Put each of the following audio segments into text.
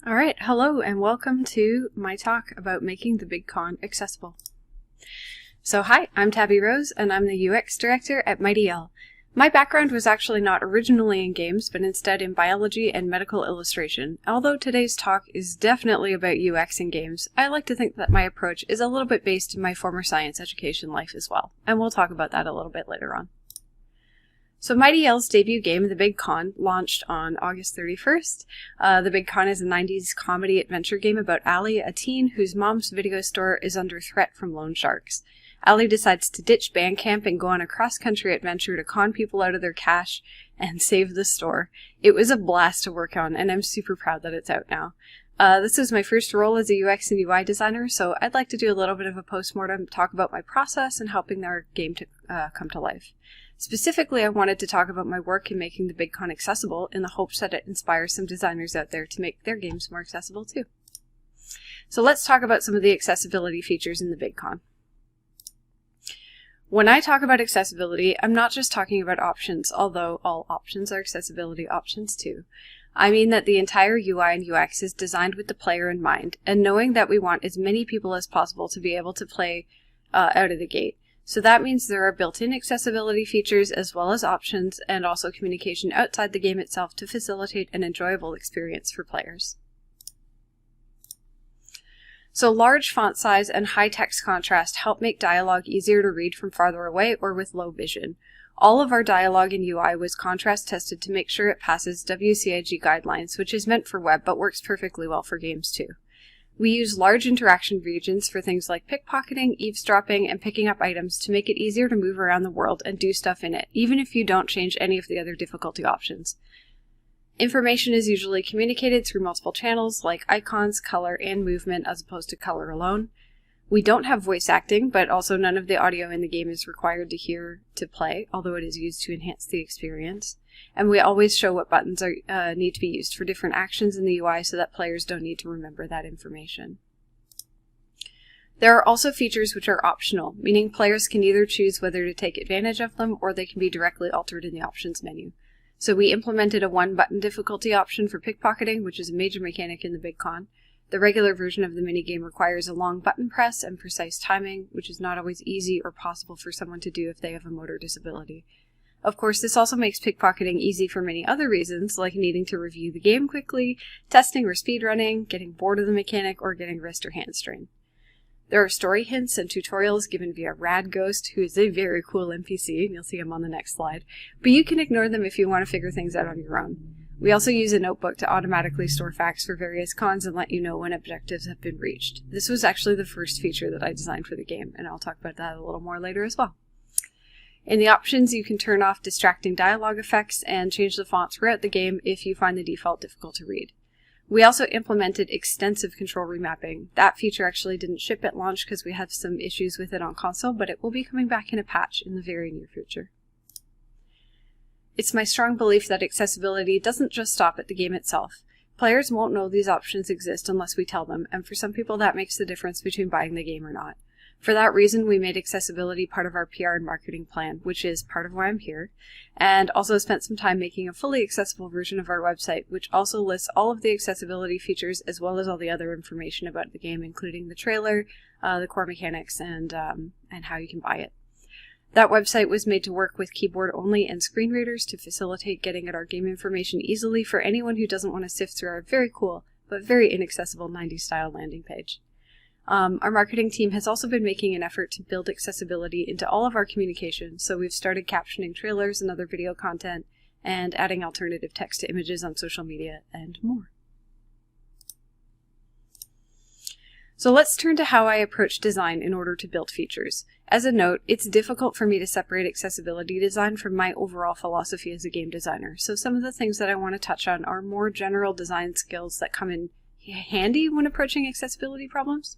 Alright, hello and welcome to my talk about making the Big Con accessible. So hi, I'm Tabby Rose and I'm the UX director at Mighty L. My background was actually not originally in games, but instead in biology and medical illustration. Although today's talk is definitely about UX in games, I like to think that my approach is a little bit based in my former science education life as well, and we'll talk about that a little bit later on. So Mighty L's debut game, The Big Con, launched on August 31st. The Big Con is a 90s comedy adventure game about Allie, a teen whose mom's video store is under threat from loan sharks. Allie decides to ditch Bandcamp and go on a cross-country adventure to con people out of their cash and save the store. It was a blast to work on, and I'm super proud that it's out now. This is my first role as a UX and UI designer, so I'd like to do a little bit of a postmortem, talk about my process and helping our game to come to life. Specifically, I wanted to talk about my work in making the Big Con accessible in the hopes that it inspires some designers out there to make their games more accessible too. So let's talk about some of the accessibility features in the Big Con. When I talk about accessibility, I'm not just talking about options, although all options are accessibility options too. I mean that the entire UI and UX is designed with the player in mind, and knowing that we want as many people as possible to be able to play out of the gate. So that means there are built-in accessibility features as well as options and also communication outside the game itself to facilitate an enjoyable experience for players. So large font size and high text contrast help make dialogue easier to read from farther away or with low vision. All of our dialogue in UI was contrast tested to make sure it passes WCAG guidelines, which is meant for web but works perfectly well for games too. We use large interaction regions for things like pickpocketing, eavesdropping, and picking up items to make it easier to move around the world and do stuff in it, even if you don't change any of the other difficulty options. Information is usually communicated through multiple channels like icons, color, and movement as opposed to color alone. We don't have voice acting, but also none of the audio in the game is required to hear to play, although it is used to enhance the experience. And we always show what buttons need to be used for different actions in the UI so that players don't need to remember that information. There are also features which are optional, meaning players can either choose whether to take advantage of them or they can be directly altered in the options menu. So we implemented a one-button difficulty option for pickpocketing, which is a major mechanic in the Big Con. The regular version of the minigame requires a long button press and precise timing, which is not always easy or possible for someone to do if they have a motor disability. Of course, this also makes pickpocketing easy for many other reasons, like needing to review the game quickly, testing or speedrunning, getting bored of the mechanic, or getting wrist or hand strain. There are story hints and tutorials given via Rad Ghost, who is a very cool NPC, and you'll see him on the next slide, but you can ignore them if you want to figure things out on your own. We also use a notebook to automatically store facts for various cons and let you know when objectives have been reached. This was actually the first feature that I designed for the game, and I'll talk about that a little more later as well. In the options, you can turn off distracting dialogue effects and change the font throughout the game if you find the default difficult to read. We also implemented extensive control remapping. That feature actually didn't ship at launch because we had some issues with it on console, but it will be coming back in a patch in the very near future. It's my strong belief that accessibility doesn't just stop at the game itself. Players won't know these options exist unless we tell them, and for some people that makes the difference between buying the game or not. For that reason, we made accessibility part of our PR and marketing plan, which is part of why I'm here, and also spent some time making a fully accessible version of our website, which also lists all of the accessibility features as well as all the other information about the game, including the trailer, the core mechanics, and how you can buy it. That website was made to work with keyboard-only and screen readers to facilitate getting at our game information easily for anyone who doesn't want to sift through our very cool but very inaccessible 90s-style landing page. Our marketing team has also been making an effort to build accessibility into all of our communication, so we've started captioning trailers and other video content and adding alternative text to images on social media and more. So let's turn to how I approach design in order to build features. As a note, it's difficult for me to separate accessibility design from my overall philosophy as a game designer, so some of the things that I want to touch on are more general design skills that come in handy when approaching accessibility problems.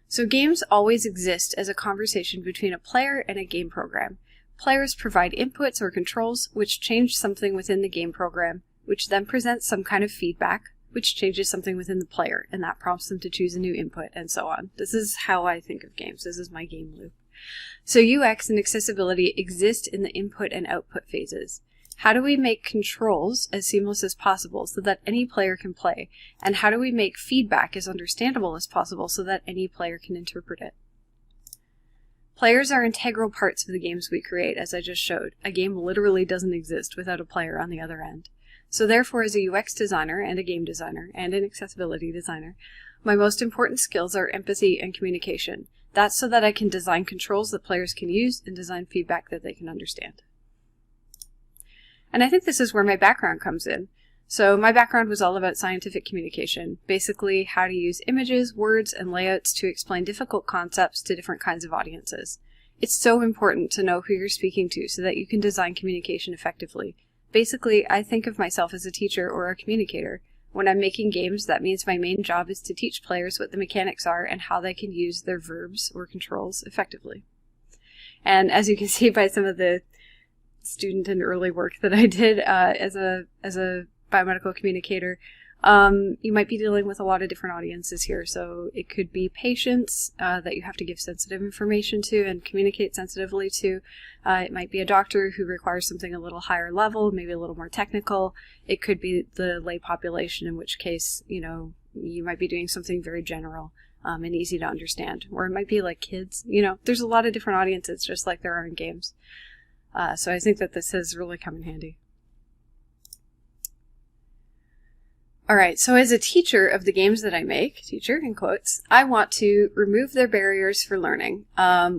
So games always exist as a conversation between a player and a game program. Players provide inputs or controls which change something within the game program, which then presents some kind of feedback, which changes something within the player, and that prompts them to choose a new input, and so on. This is how I think of games. This is my game loop. So UX and accessibility exist in the input and output phases. How do we make controls as seamless as possible so that any player can play? And how do we make feedback as understandable as possible so that any player can interpret it? Players are integral parts of the games we create, as I just showed. A game literally doesn't exist without a player on the other end. So therefore, as a UX designer and a game designer and an accessibility designer, my most important skills are empathy and communication. That's so that I can design controls that players can use and design feedback that they can understand. And I think this is where my background comes in. So my background was all about scientific communication, basically how to use images, words, and layouts to explain difficult concepts to different kinds of audiences. It's so important to know who you're speaking to so that you can design communication effectively. Basically, I think of myself as a teacher or a communicator. When I'm making games, that means my main job is to teach players what the mechanics are and how they can use their verbs or controls effectively. And as you can see by some of the student and early work that I did as a biomedical communicator, you might be dealing with a lot of different audiences here. So it could be patients that you have to give sensitive information to and communicate sensitively to. It might be a doctor who requires something a little higher level, maybe a little more technical. It could be the lay population, in which case, you might be doing something very general and easy to understand. Or it might be like kids. There's a lot of different audiences, just like there are in games. So I think that this has really come in handy. Alright, so as a teacher of the games that I make, teacher in quotes, I want to remove their barriers for learning,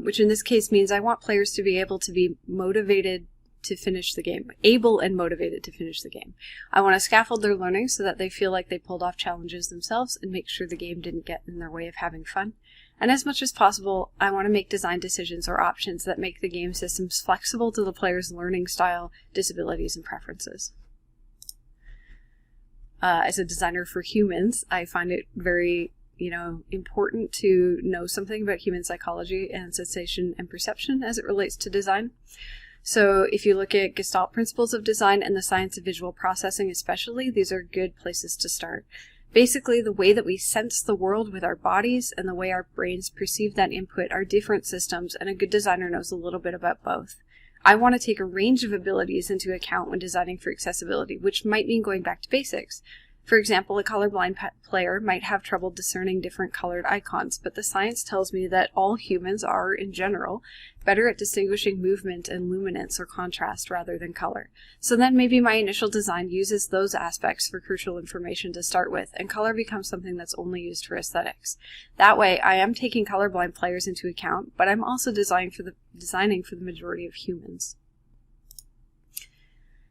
which in this case means I want players to be able to be motivated to finish the game, able and motivated to finish the game. I want to scaffold their learning so that they feel like they pulled off challenges themselves and make sure the game didn't get in their way of having fun. And as much as possible, I want to make design decisions or options that make the game systems flexible to the player's learning style, disabilities, and preferences. As a designer for humans, I find it very, important to know something about human psychology and sensation and perception as it relates to design. So if you look at Gestalt principles of design and the science of visual processing especially, these are good places to start. Basically, the way that we sense the world with our bodies and the way our brains perceive that input are different systems, and a good designer knows a little bit about both. I want to take a range of abilities into account when designing for accessibility, which might mean going back to basics. For example, a colorblind player might have trouble discerning different colored icons, but the science tells me that all humans are, in general, better at distinguishing movement and luminance or contrast rather than color. So then maybe my initial design uses those aspects for crucial information to start with, and color becomes something that's only used for aesthetics. That way, I am taking colorblind players into account, but I'm also designing for the majority of humans.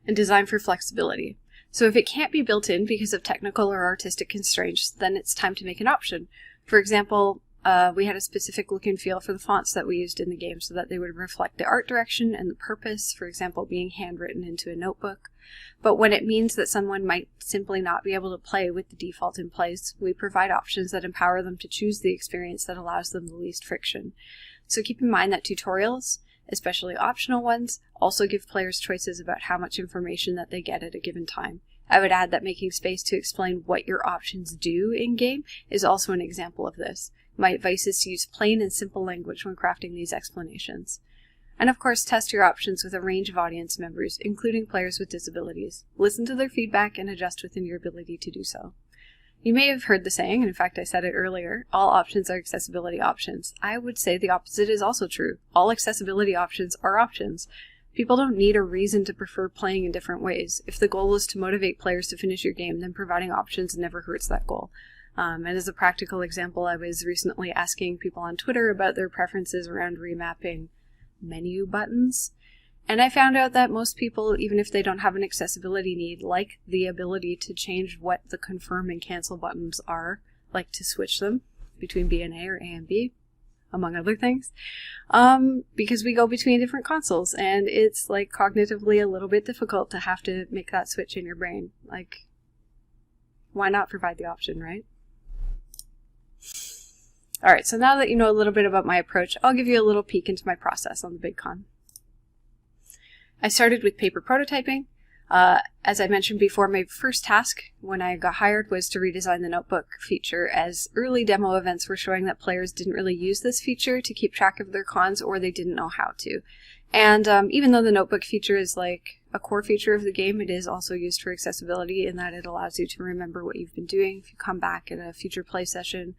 And design for flexibility. So if it can't be built in because of technical or artistic constraints, then it's time to make an option. For example, we had a specific look and feel for the fonts that we used in the game so that they would reflect the art direction and the purpose, for example, being handwritten into a notebook. But when it means that someone might simply not be able to play with the default in place, we provide options that empower them to choose the experience that allows them the least friction. So keep in mind that tutorials, especially optional ones, also give players choices about how much information that they get at a given time. I would add that making space to explain what your options do in-game is also an example of this. My advice is to use plain and simple language when crafting these explanations. And of course, test your options with a range of audience members, including players with disabilities. Listen to their feedback and adjust within your ability to do so. You may have heard the saying, and in fact I said it earlier, all options are accessibility options. I would say the opposite is also true. All accessibility options are options. People don't need a reason to prefer playing in different ways. If the goal is to motivate players to finish your game, then providing options never hurts that goal. And as a practical example, I was recently asking people on Twitter about their preferences around remapping menu buttons. And I found out that most people, even if they don't have an accessibility need, like the ability to change what the confirm and cancel buttons are, like to switch them between B and A or A and B, among other things, because we go between different consoles, and it's like cognitively a little bit difficult to have to make that switch in your brain. Like, why not provide the option, right? Alright, so now that you know a little bit about my approach, I'll give you a little peek into my process on the BigCon. I started with paper prototyping. As I mentioned before, my first task when I got hired was to redesign the notebook feature, as early demo events were showing that players didn't really use this feature to keep track of their cons, or they didn't know how to. And even though the notebook feature is like a core feature of the game, it is also used for accessibility in that it allows you to remember what you've been doing if you come back in a future play session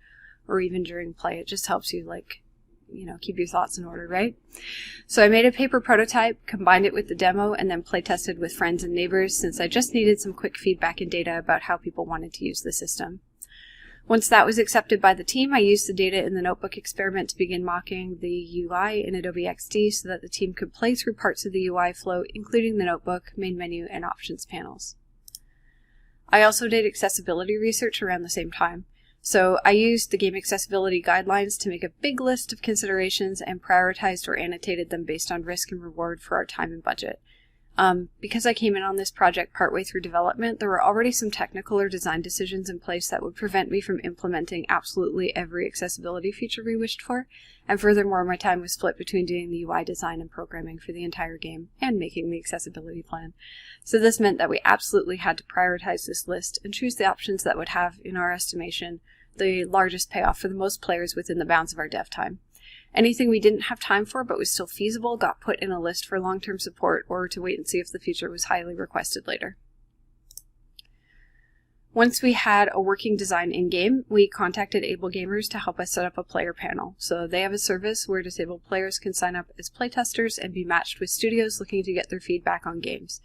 or even during play. It just helps you, like, you know, keep your thoughts in order, right? So I made a paper prototype, combined it with the demo, and then play tested with friends and neighbors since I just needed some quick feedback and data about how people wanted to use the system. Once that was accepted by the team, I used the data in the notebook experiment to begin mocking the UI in Adobe XD so that the team could play through parts of the UI flow, including the notebook, main menu, and options panels. I also did accessibility research around the same time. So I used the game accessibility guidelines to make a big list of considerations and prioritized or annotated them based on risk and reward for our time and budget. Because I came in on this project partway through development, there were already some technical or design decisions in place that would prevent me from implementing absolutely every accessibility feature we wished for, and furthermore, my time was split between doing the UI design and programming for the entire game and making the accessibility plan. So this meant that we absolutely had to prioritize this list and choose the options that would have, in our estimation, the largest payoff for the most players within the bounds of our dev time. Anything we didn't have time for but was still feasible got put in a list for long-term support or to wait and see if the feature was highly requested later. Once we had a working design in-game, we contacted Able Gamers to help us set up a player panel. So they have a service where disabled players can sign up as playtesters and be matched with studios looking to get their feedback on games.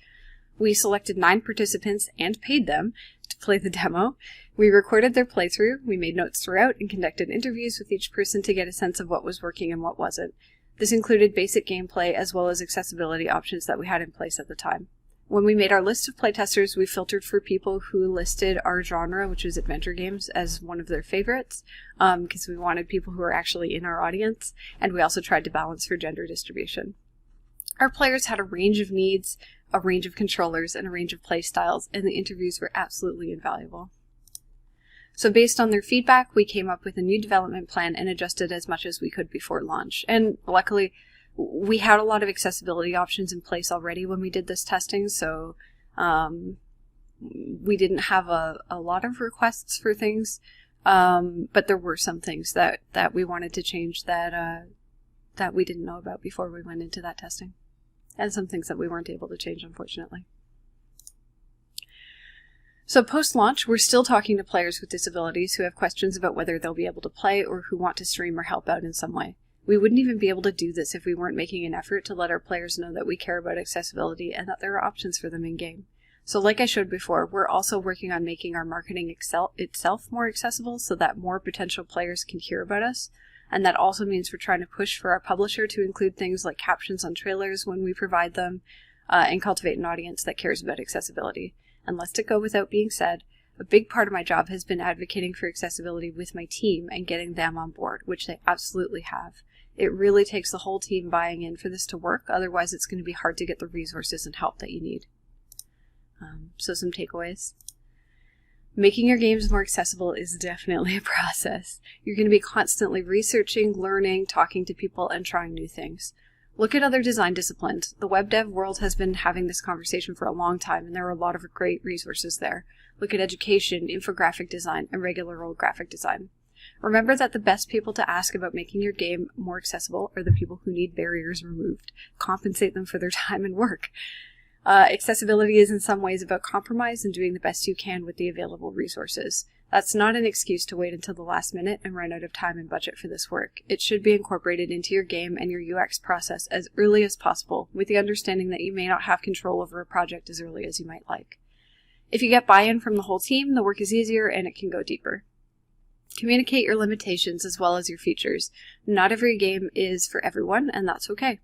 We selected 9 participants and paid them to play the demo. We recorded their playthrough, we made notes throughout, and conducted interviews with each person to get a sense of what was working and what wasn't. This included basic gameplay as well as accessibility options that we had in place at the time. When we made our list of playtesters, we filtered for people who listed our genre, which is adventure games, as one of their favorites, because we wanted people who are actually in our audience, and we also tried to balance for gender distribution. Our players had a range of needs, a range of controllers, and a range of play styles, and the interviews were absolutely invaluable. So based on their feedback, we came up with a new development plan and adjusted as much as we could before launch. And luckily, we had a lot of accessibility options in place already when we did this testing, so we didn't have a lot of requests for things, but there were some things that we wanted to change that we didn't know about before we went into that testing, and some things that we weren't able to change, unfortunately. So post-launch, we're still talking to players with disabilities who have questions about whether they'll be able to play or who want to stream or help out in some way. We wouldn't even be able to do this if we weren't making an effort to let our players know that we care about accessibility and that there are options for them in-game. So like I showed before, we're also working on making our marketing itself more accessible so that more potential players can hear about us, and that also means we're trying to push for our publisher to include things like captions on trailers when we provide them, and cultivate an audience that cares about accessibility. And lest it go without being said, a big part of my job has been advocating for accessibility with my team and getting them on board, which they absolutely have. It really takes the whole team buying in for this to work, otherwise it's going to be hard to get the resources and help that you need. So some takeaways. Making your games more accessible is definitely a process. You're going to be constantly researching, learning, talking to people, and trying new things. Look at other design disciplines. The web dev world has been having this conversation for a long time, and there are a lot of great resources there. Look at education, infographic design, and regular old graphic design. Remember that the best people to ask about making your game more accessible are the people who need barriers removed. Compensate them for their time and work. Accessibility is in some ways about compromise and doing the best you can with the available resources. That's not an excuse to wait until the last minute and run out of time and budget for this work. It should be incorporated into your game and your UX process as early as possible, with the understanding that you may not have control over a project as early as you might like. If you get buy-in from the whole team, the work is easier and it can go deeper. Communicate your limitations as well as your features. Not every game is for everyone, and that's okay.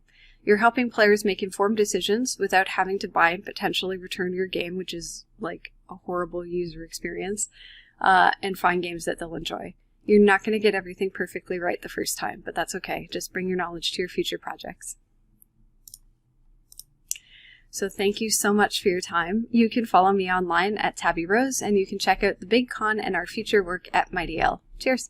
You're helping players make informed decisions without having to buy and potentially return your game, which is like a horrible user experience, and find games that they'll enjoy. You're not going to get everything perfectly right the first time, but that's okay. Just bring your knowledge to your future projects. So thank you so much for your time. You can follow me online at Tabby Rose, and you can check out the Big Con and our future work at Mighty L. Cheers!